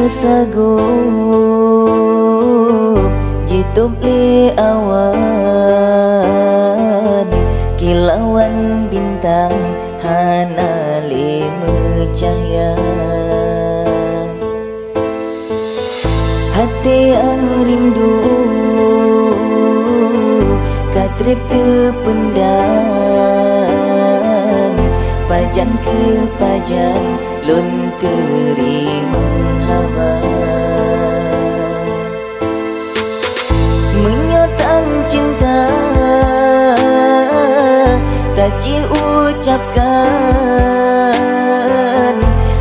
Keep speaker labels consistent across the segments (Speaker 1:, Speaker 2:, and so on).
Speaker 1: sagup jitup li awan kilauan bintang hana li mencahaya hati yang rindu katrip terpendam pajan ke pajan lun terima haba menyotan cinta tak diucapkan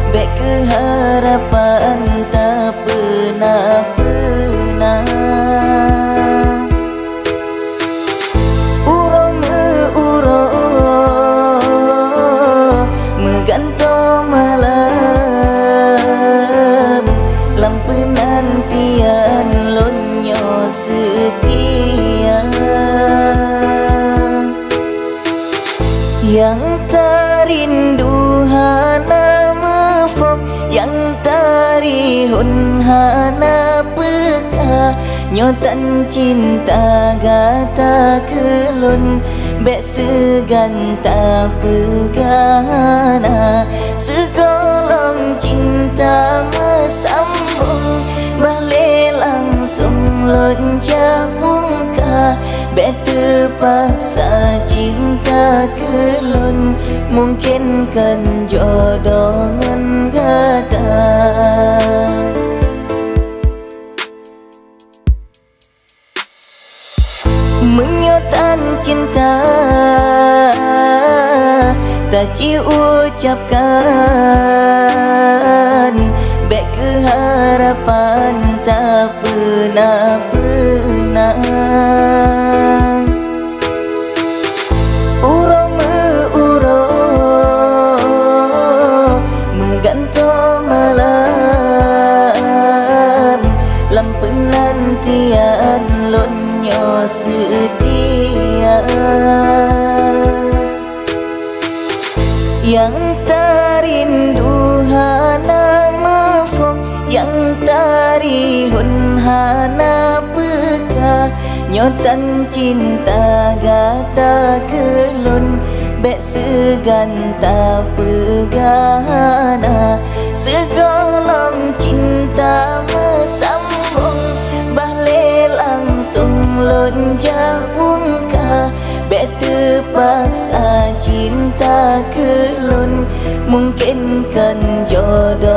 Speaker 1: baik keharapan tak pernah meganto malam lampu nantian lonyo setia yang terindu hana mefok yang tarihun hana peka nyotan cinta gata kelun bek segan tak pegana segolong cinta mesambung balik langsung lonjak muka bek terpaksa cinta kelun mungkin kan jodohan gata menyotan cinta tak diucapkan baik keharapan tak pernah meganto malam lampu nantian lonyo setia yang terindu hana mefok yang tarihun hana peka nyotan cinta gata kelun bek segan tak pegana segolong cinta mesambung balik langsung lonjak muka bek terpaksa cinta kelun mungkin kan jodoh